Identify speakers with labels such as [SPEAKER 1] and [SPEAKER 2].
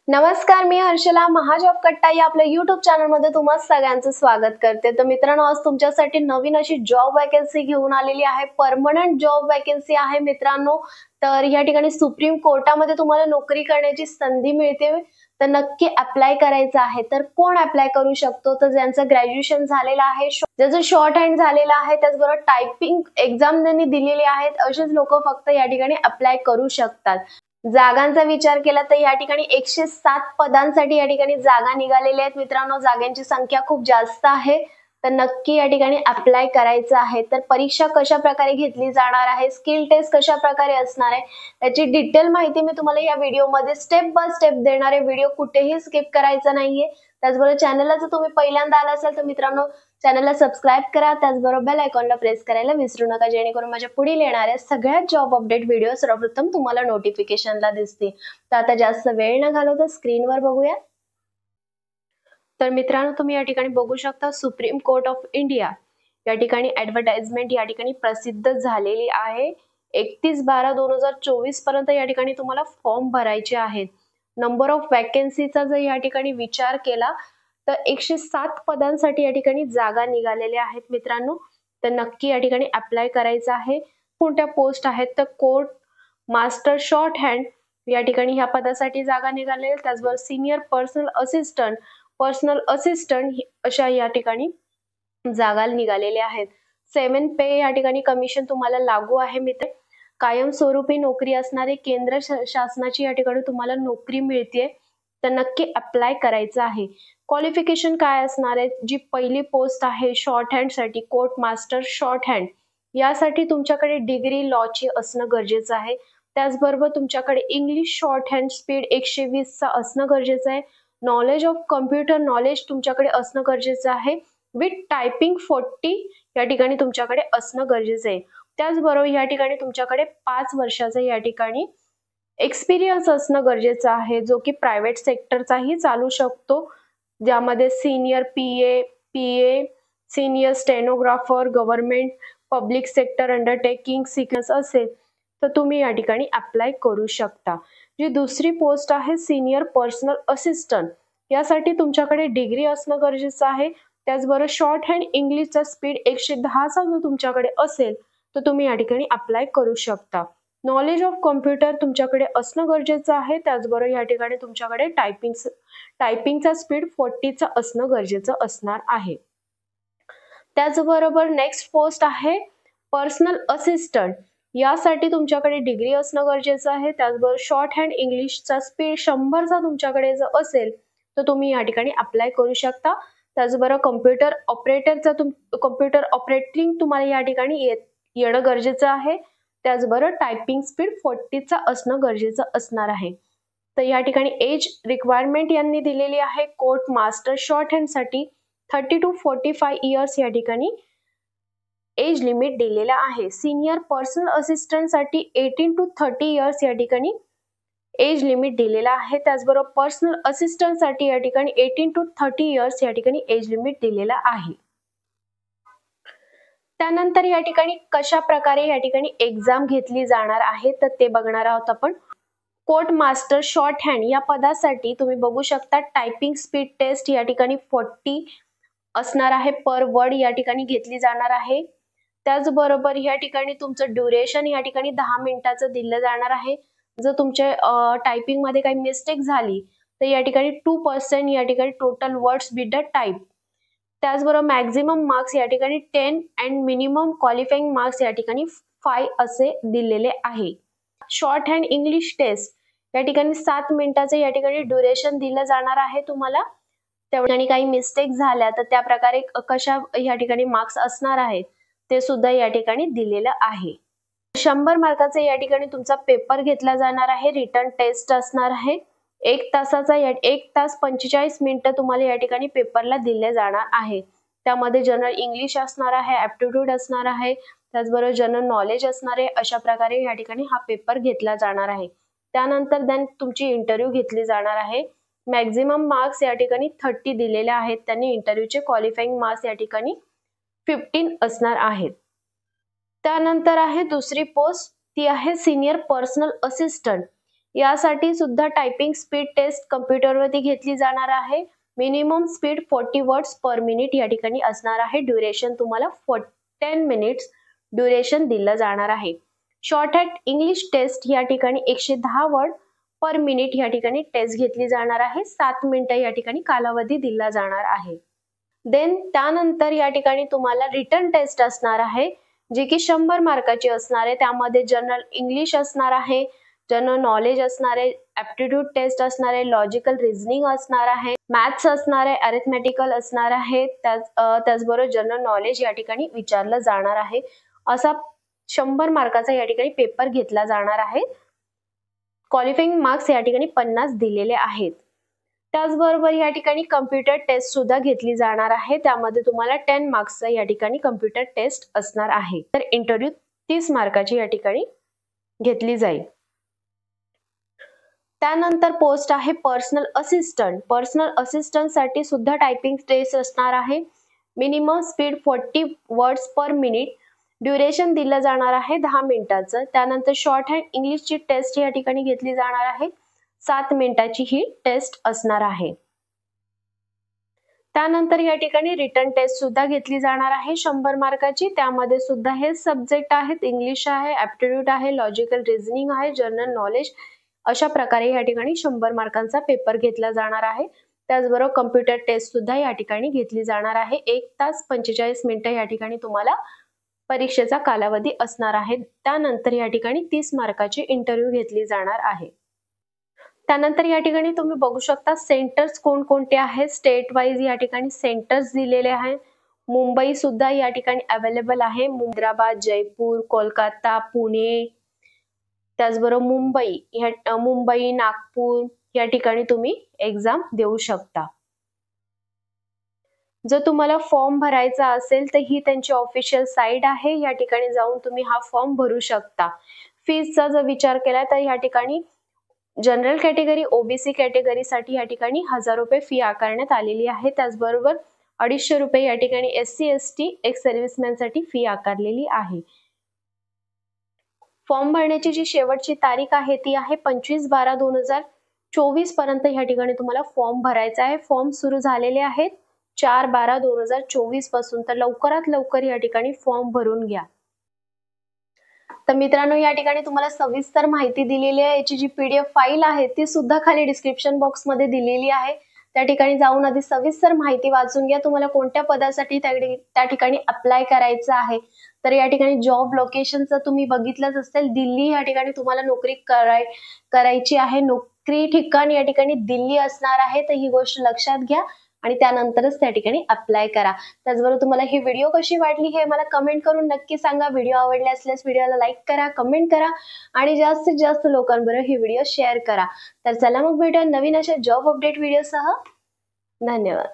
[SPEAKER 1] नमस्कार, मी हर्षला महाजॉब कट्टा या आपल्या YouTube चॅनलमध्ये तुम्हा सगळ्यांचं स्वागत करते। तर मित्रांनो, आज तुमच्यासाठी नवीन अशी जॉब वॅकन्सी घेऊन आलेली आहे। परमनंट जॉब वॅकन्सी आहे मित्रांनो। तर या ठिकाणी सुप्रीम कोर्टामध्ये तुम्हाला नोकरी करण्याची संधी मिळते, तर नक्की अप्लाय करायचं आहे। तर कोण अप्लाय करू शकतो? तर ज्यांचं ग्रॅज्युएशन झालेलं आहे, ज्याचं शॉर्ट हँड झालेलं आहे, त्याचबरोबर टायपिंग एक्झाम ज्यांनी दिलेली आहेत, असेच लोक फक्त या ठिकाणी अप्लाय करू शकतात। जागांचा विचार केला तर या ठिकाणी 107 पदांसाठी या ठिकाणी जागा निघालेल्या आहेत मित्रांनो। जागांची संख्या खूप जास्त आहे, तर नक्की या ठिकाणी अप्लाय करायचं आहे। तर परीक्षा कशा प्रकारे घेतली जाणार आहे, स्किल टेस्ट कशा प्रकारे असणार आहे, याची डिटेल माहिती मी तुम्हाला या व्हिडिओमध्ये स्टेप बाय स्टेप देणार आहे। व्हिडिओ कुठेही स्किप करायचा नाहीये। त्याचबरोबर चॅनलला जर तुम्ही पहिल्यांदा आला असाल तर मित्रांनो, चॅनलला सबस्क्राइब करा, त्याचबरोबर बेल आयकॉनला प्रेस करायला विसरू नका, जेणेकरून माझ्या पुढील येणाऱ्या सगळ्या जॉब अपडेट व्हिडिओ सर्वप्रथम तुम्हाला नोटिफिकेशनला दिसतील। तर आता जास्त वेळ न घालवता स्क्रीनवर बघूया। तर मित्रांनो, तुम्ही या ठिकाणी बघू शकता सुप्रीम कोर्ट ऑफ इंडिया या ठिकाणी ऍडव्हर्टाइजमेंट या ठिकाणी प्रसिद्ध झालेली आहे। 31/12/2024 पर्यंत या ठिकाणी तुम्हाला फॉर्म भरायचे आहेत। नंबर ऑफ वॅकन्सीचा जर या ठिकाणी विचार केला तर 107 पदांसाठी या ठिकाणी जागा निघालेल्या आहेत मित्रांनो। तर नक्की या ठिकाणी अप्लाय करायचं आहे। कोणत्या पोस्ट आहेत तर कोर्ट मास्टर शॉर्ट हँड या ठिकाणी ह्या पदासाठी जागा निघालेल्या, त्याचबरोबर सिनियर पर्सनल असिस्टंट अशा या ठिकाणी जागा निघालेल्या आहेत। 7 पे या ठिकाणी कमिशन तुम्हाला लागू आहे मित्र। कायमस्वरूपी नोकरी असणारे केंद्र शासनाची या ठिकाणी तुम्हाला नोकरी मिळते, तर नक्की अप्लाय करायचं आहे। क्वालिफिकेशन काय असणार आहे? जी पहिली पोस्ट आहे शॉर्ट हँड साठी, कोर्ट मास्टर शॉर्ट हँड, यासाठी तुमच्याकडे डिग्री लॉची असणं गरजेचं आहे। त्याचबरोबर तुमच्याकडे इंग्लिश शॉर्ट हँड स्पीड 120 चा असणं गरजेचं आहे। नॉलेज ऑफ कम्प्युटर नॉलेज तुमच्याकडे असणं गरजेचं आहे। विथ टायपिंग 40 या ठिकाणी तुमच्याकडे असणं गरजेचं आहे। त्याचबरोबर या ठिकाणी तुमच्याकडे 5 वर्षाचा या ठिकाणी एक्सपिरियन्स असणं गरजेचं आहे, जो की प्रायव्हेट सेक्टरचाही चालू शकतो, ज्यामध्ये senior PA, senior stenographer, government public sector undertaking sequence असेल तर तुम्ही या ठिकाणी अप्लाय करू शकता। जी दुसरी पोस्ट आहे सीनियर पर्सनल असिस्टंट, यासाठी तुमच्याकडे डिग्री असणं गरजेचं आहे। त्याचबरोबर शॉर्ट हँड इंग्लिशचा स्पीड 110 चा जर तुमच्याकडे असेल तर तुम्ही या ठिकाणी अप्लाय करू शकता। नॉलेज ऑफ कम्प्युटर तुमच्याकडे असणं गरजेचं आहे। त्याचबरोबर या ठिकाणी तुमच्याकडे टायपिंगचा स्पीड 40 चा असणं गरजेचं असणार आहे। त्याचबरोबर नेक्स्ट पोस्ट आहे पर्सनल असिस्टंट, यासाठी तुमच्याकडे डिग्री असणं गरजेचं आहे। त्याचबरोबर शॉर्ट हँड इंग्लिशचा स्पीड 100 चा तुमच्याकडे जर असेल तर तुम्ही या ठिकाणी अप्लाय करू शकता। त्याचबरोबर कम्प्युटर ऑपरेटिंग तुम्हाला या ठिकाणी येणं गरजेचं आहे। त्याचबरोबर टायपिंग स्पीड 40 चा असणं गरजेचं असणार आहे। तर या ठिकाणी एज रिक्वायरमेंट यांनी दिलेली आहे कोर्ट मास्टर शॉर्ट हँड साठी 30 to 45 इयर्स या ठिकाणी एज लिमिट दिलेला आहे। सिनियर पर्सनल असिस्टंट साठी 18 to 30 इयर्स या ठिकाणी एज लिमिट दिलेला आहे। त्याचबरोबर पर्सनल असिस्टंट साठी या ठिकाणी 18 to 30 इयर्स या ठिकाणी एज लिमिट दिलेला आहे। त्यानंतर या ठिकाणी कशा प्रकारे या ठिकाणी एक्झाम घेतली जाणार आहे तर ते बघणार आहोत आपण। कोर्ट मास्टर शॉर्ट हँड या पदासाठी तुम्ही बघू शकता टायपिंग स्पीड टेस्ट या ठिकाणी 40 असणार आहे पर वर्ड या ठिकाणी घेतली जाणार आहे। त्याचबरोबर या ठिकाणी तुमचं ड्युरेशन या ठिकाणी 10 मिनिटाचं दिलं जाणार आहे। जर तुमच्या टायपिंग मध्ये काही मिस्टेक झाली तर या ठिकाणी 2% या ठिकाणी total words with the type. त्याचबरोबर मॅक्झिमम मार्क्स या ठिकाणी 10 अँड मिनिमम क्वालिफाइंग मार्क्स या ठिकाणी 5 असे दिलेले आहे। शॉर्ट हँड इंग्लिश टेस्ट या ठिकाणी 7 मिनिटाचे या ठिकाणी ड्युरेशन दिलं जाणार आहे तुम्हाला। त्या काही मिस्टेक झाल्या तर त्या प्रकारे कशा या ठिकाणी मार्क्स असणार आहेत ते सुद्धा या ठिकाणी दिलेलं आहे। 100 मार्काचा या ठिकाणी तुमचा पेपर घेतला जाणार आहे। रिटन टेस्ट असणार आहे। 1 तास 45 मिनिटं तुम्हाला या ठिकाणी पेपरला दिले जाणार आहे। त्यामध्ये जनरल इंग्लिश असणार आहे, ऍप्टिट्यूड असणार आहे, त्याचबरोबर जनरल नॉलेज असणार आहे। अशा प्रकारे या ठिकाणी हा पेपर घेतला जाणार आहे। त्यानंतर तुमची इंटरव्ह्यू घेतली जाणार आहे। मॅक्झिमम मार्क्स या ठिकाणी 30 दिलेले आहेत त्यांनी। इंटरव्ह्यूचे क्वालिफाइंग मार्क्स या ठिकाणी 15 असणार आहेत। त्यानंतर आहे दुसरी पोस्ट, ती आहे सिनियर पर्सनल असिस्टंट। यासाठी सुद्धा टायपिंग स्पीड टेस्ट कम्प्युटरवरती घेतली जाणार आहे. Minimum speed 40 words per minute या ठिकाणी असणार आहे. ड्युरेशन तुम्हाला 10 मिनिट्स ड्युरेशन दिलं जाणार आहे. शॉर्ट हँड इंग्लिश टेस्ट या ठिकाणी 110 वर्ड पर मिनिट या ठिकाणी टेस्ट घेतली जाणार आहे. 7 मिनिटं या ठिकाणी कालावधी दिला जाणार आहे. देन त्यानंतर या ठिकाणी तुम्हाला रिटन टेस्ट असणार आहे, जी की 100 मार्काची असणार आहे. त्यामध्ये जनरल इंग्लिश असणार आहे, जनरल नॉलेज असणार आहे, ऍप्टिट्यूड टेस्ट असणार आहे, लॉजिकल रिझनिंग असणार आहे, मॅथ्स असणार आहे, अरिथमेटिकल असणार आहे, त्याचबरोबर जनरल नॉलेज या ठिकाणी विचारलं जाणार आहे. असा 100 मार्काचा या ठिकाणी पेपर घेतला जाणार आहे. क्वालिफाईंग मार्क्स या ठिकाणी 50 दिलेले आहेत. त्याचबरोबर या ठिकाणी कम्प्युटर टेस्ट सुद्धा घेतली जाणार आहे. त्यामध्ये तुम्हाला 10 मार्क्सचा या ठिकाणी कम्प्युटर टेस्ट असणार आहे. तर इंटरव्ह्यू 30 मार्काची या ठिकाणी घेतली जाईल. त्यानंतर पोस्ट आहे पर्सनल असिस्टंट. पर्सनल असिस्टंट साठी सुद्धा टायपिंग टेस्ट असणार आहे. Minimum speed 40 words per minute, duration दिलं जाणार आहे 10 मिनिटाचं. त्यानंतर शॉर्ट हँड इंग्लिशची टेस्ट या ठिकाणी घेतली जाणार आहे. 7 मिनिटाची ही टेस्ट असणार आहे. त्यानंतर या ठिकाणी रिटन टेस्ट सुद्धा घेतली जाणार आहे 100 मार्काची. त्यामध्ये सुद्धा हे सब्जेक्ट आहेत, इंग्लिश आहे, ऍप्टिट्यूड आहे, लॉजिकल रिझनिंग आहे, जनरल नॉलेज. अशा प्रकारे या ठिकाणी 100 मार्कांचा पेपर घेतला जाणार आहे. त्याचबरोबर कम्प्युटर टेस्ट सुद्धा या ठिकाणी घेतली जाणार आहे. 1 तास 45 मिनिटं या ठिकाणी तुम्हाला परीक्षेचा कालावधी असणार आहे. त्यानंतर या ठिकाणी 30 मार्काची इंटरव्ह्यू घेतली जाणार आहे. त्यानंतर या ठिकाणी तुम्ही बघू शकता सेंटर्स कोणकोणते आहेत. स्टेट वाईज या ठिकाणी सेंटर्स दिलेले आहेत. मुंबई सुद्धा या ठिकाणी अवेलेबल आहे. हैदराबाद, जयपूर, कोलकाता, पुणे, त्याचबरोबर मुंबई, नागपूर या ठिकाणी तुम्ही एक्झाम देऊ शकता. जर तुम्हाला फॉर्म भरायचा असेल तर ही त्यांची ऑफिशियल साईट आहे. या ठिकाणी जाऊन तुम्ही हा फॉर्म भरू शकता. फीजचा जर विचार केला तर या ठिकाणी जनरल कॅटेगरी, ओबीसी कॅटेगरीसाठी या ठिकाणी 1000 रुपये फी आकारण्यात आलेली आहे. त्याचबरोबर 250 रुपये या ठिकाणी SC, ST, एक्स सर्व्हिसमॅन साठी फी आकारलेली आहे. फॉर्म भरण्याची जी शेवटची तारीख आहे ती आहे 25/12/2024 पर्यंत या ठिकाणी तुम्हाला फॉर्म भरायचा आहे. फॉर्म सुरू झालेले आहेत 4/12/2024 पासून. तर लवकरात लवकर या ठिकाणी फॉर्म भरून घ्या. तर मित्रांनो, या ठिकाणी तुम्हाला सविस्तर माहिती दिलेली आहे. याची जी PDF फाईल आहे ती सुद्धा खाली डिस्क्रिप्शन बॉक्स मध्ये दिलेली आहे. त्या ठिकाणी जाऊन आधी सविस्तर माहिती वाचून घ्या. तुम्हाला कोणत्या पदासाठी त्या ठिकाणी अप्लाय करायचं आहे. तर या ठिकाणी जॉब लोकेशनचं तुम्ही बघितलंच असेल. दिल्ली या ठिकाणी तुम्हाला नोकरी करायची आहे. नोकरी ठिकाण या ठिकाणी दिल्ली असणार आहे. तर ही गोष्ट लक्षात घ्या आणि त्यानंतरच त्या ठिकाणी अप्लाय करा. त्याचबरोबर तुम्हाला ही व्हिडिओ कशी वाटली हे मला कमेंट करून नक्की सांगा. व्हिडिओ आवडले असल्यास व्हिडिओला लाईक करा, कमेंट करा आणि जास्तीत जास्त लोकांबरोबर ही व्हिडिओ शेअर करा. तर चला मग भेटूया नवीन अशा जॉब अपडेट व्हिडिओसह. धन्यवाद.